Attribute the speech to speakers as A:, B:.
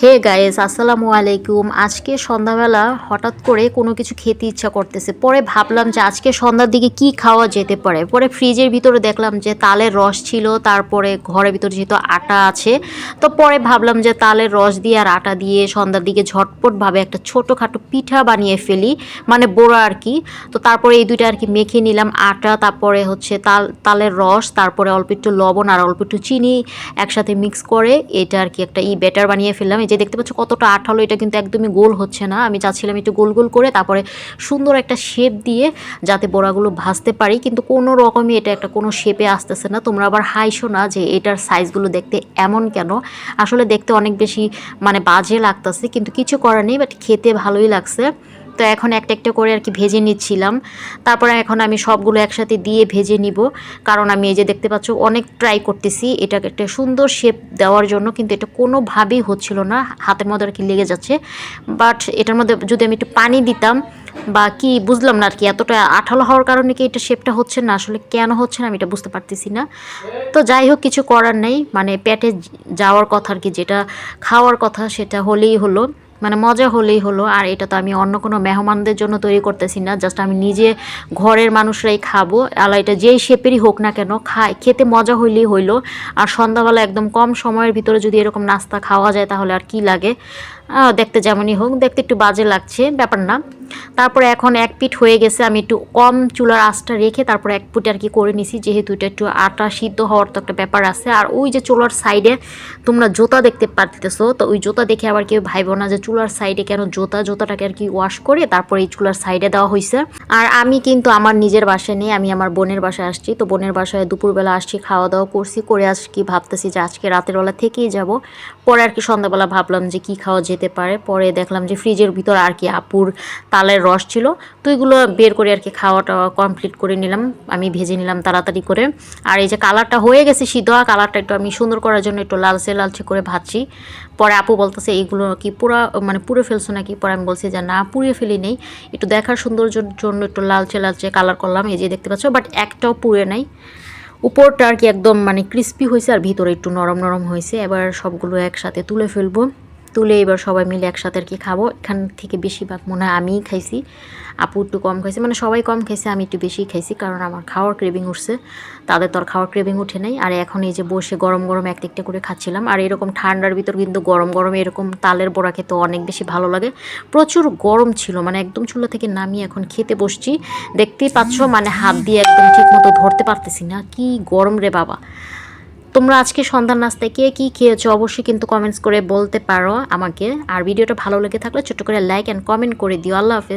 A: Hey guys, আসসালামু আলাইকুম। আজকে সন্ধ্যাবেলা হঠাৎ করে কোনো কিছু খেতে ইচ্ছা করতেছে। পরে ভাবলাম যে আজকে সন্ধ্যার দিকে কি খাওয়া যেতে পারে। পরে ফ্রিজের ভিতরে দেখলাম যে তালের রস ছিল, তারপরে ঘরের ভিতরে যেহেতু আটা আছে, তো পরে ভাবলাম যে তালের রস দিয়ে আর আটা দিয়ে সন্ধ্যার দিকে ঝটপটভাবে একটা ছোটোখাটো পিঠা বানিয়ে ফেলি, মানে বড়া আর কি। তো তারপরে এই দুইটা আর কি মেখে নিলাম, আটা, তারপরে হচ্ছে তালের রস, তারপরে অল্প একটু লবণ আর অল্প একটু চিনি একসাথে মিক্স করে এটা আর কি একটা ব্যাটার বানিয়ে ফেললাম। এই যে দেখতে পাচ্ছ কতটা আঠালো, এটা কিন্তু একদমই গোল হচ্ছে না। আমি চাচ্ছিলাম একটু গোল গোল করে তারপরে সুন্দর একটা শেপ দিয়ে যাতে বড়াগুলো ভাজতে পারি, কিন্তু কোনো রকমই এটা একটা কোনো শেপে আসতেছে না। তোমরা আবার হাইশো না যে এটার সাইজগুলো দেখতে এমন কেন। আসলে দেখতে অনেক বেশি মানে বাজে লাগতেছে, কিন্তু কিছু করার নেই, বাট খেতে ভালোই লাগছে। তো এখন একটা একটা করে আর কি ভেজে নিচ্ছিলাম। তারপরে এখন আমি সবগুলো একসাথে দিয়ে ভেজে নিব, কারণ আমি এই যে দেখতে পাচ্ছ অনেক ট্রাই করতেছি এটাকে একটা সুন্দর শেপ দেওয়ার জন্য, কিন্তু এটা কোনোভাবেই হচ্ছিল না, হাতের মধ্যে আর কি লেগে যাচ্ছে। বাট এটার মধ্যে যদি আমি একটু পানি দিতাম বা কি বুঝলাম না আর কি, এতটা আঠালো হওয়ার কারণে কি এটা শেপটা হচ্ছে না, আসলে কেন হচ্ছে না আমি এটা বুঝতে পারতেছি না। তো যাই হোক, কিছু করার নেই, মানে পেটে যাওয়ার কথা আর কি, যেটা খাওয়ার কথা সেটা হলেই হলো, মানে মজা হলেই হলো। আর এটা তো আমি অন্য কোনো মেহমানদের জন্য তৈরি করতেছি না, জাস্ট আমি নিজে ঘরের মানুষরাই খাবো। আলা এটা যেই শেপেরই হোক না কেন, খেতে মজা হইলেই হইলো। আর সন্ধ্যাবেলা একদম কম সময়ের ভিতরে যদি এরকম নাস্তা খাওয়া যায় তাহলে আর কি লাগে। দেখতে যেমনই হোক, দেখতে একটু বাজে লাগছে, ব্যাপার না। তারপরে এখন এক পিঠ হয়ে গেছে, আমি একটু কম চুলার আঁচটা রেখে তারপরে এক পিঠ আর কি করে নিছি, যেহেতু এটা একটু আটা সিদ্ধ হওয়ার তো একটা ব্যাপার আছে। আর ওই যে চুলার সাইডে তোমরা জুতা দেখতে পারতেছো, তো ওই জুতা দেখে আবার কেউ ভাইবো না যে চুলার সাইডে কেন জুতাটাকে আর কি ওয়াশ করে তারপরে এই চুলার সাইডে দেওয়া হয়েছে। আর আমি কিন্তু আমার নিজের বাসায় নেই, আমি আমার বোনের বাসায় আসছি। তো বোনের বাসায় দুপুরবেলা আসছি, খাওয়া দাওয়া করছি, করে আজকে ভাবতেছি যে আজকে রাতের বেলা থেকেই যাব। পরে আর কি সন্ধ্যাবেলা ভাবলাম যে কি খাওয়া যেতে পারে, পরে দেখলাম যে ফ্রিজের ভিতর আর কি আপুর তালের রস ছিল, তো এগুলো বের করে আর কি খাওয়াটা কমপ্লিট করে নিলাম, আমি ভেজে নিলাম তাড়াতাড়ি করে। আর এই যে কালারটা হয়ে গেছে সিদ্ধ, কালারটা একটু আমি সুন্দর করার জন্য একটু লালচে লালচে করে ভাজছি। পরে আপু বলতেছে এইগুলো কি পুরো ফেলছো নাকি, পরে আমি বলছি যে না, পুড়িয়ে ফেলি নেই, একটু দেখার সৌন্দর্যের জন্য একটু লালচে লালচে কালার করলাম। এই যে দেখতে পাচ্ছ, বাট একটাও পুড়ে নাই, উপরটা আর কি একদম মানে ক্রিস্পি হয়েছে আর ভিতরে একটু নরম নরম হয়েছে। এবার সবগুলো একসাথে তুলে ফেলবো, তুলে এবার সবাই মিলে একসাথে আর কি খাবো। এখান থেকে বেশিরভাগ মনে হয় আমিই খাইছি, আপু একটু কম খাইছে, মানে সবাই কম খাইছে, আমি একটু বেশি খাইছি, কারণ আমার খাওয়ার ক্রেভিং উঠছে, তাদের তো আর খাওয়ার ক্রেভিং উঠে নাই। আর এখন এই যে বসে গরম গরম একটা একটা করে খাচ্ছিলাম। আর এরকম ঠান্ডার ভিতর কিন্তু গরম গরম এরকম তালের বড়া খেতে অনেক বেশি ভালো লাগে। প্রচুর গরম ছিল, মানে একদম চুলা থেকে নামিয়ে এখন খেতে বসছি, দেখতেই পাচ্ছ মানে হাত দিয়ে একদম ঠিক মতো ধরতে পারতেছি না, কি গরম রে বাবা। তোমরা আজকে সন্ধ্যার নাস্তায় কে কী খেয়েছো অবশ্যই কিন্তু কমেন্টস করে বলতে পারো আমাকে। আর ভিডিওটা ভালো লেগে থাকলে ছোট্ট করে লাইক অ্যান্ড কমেন্ট করে দিও। আল্লাহ হাফেজ।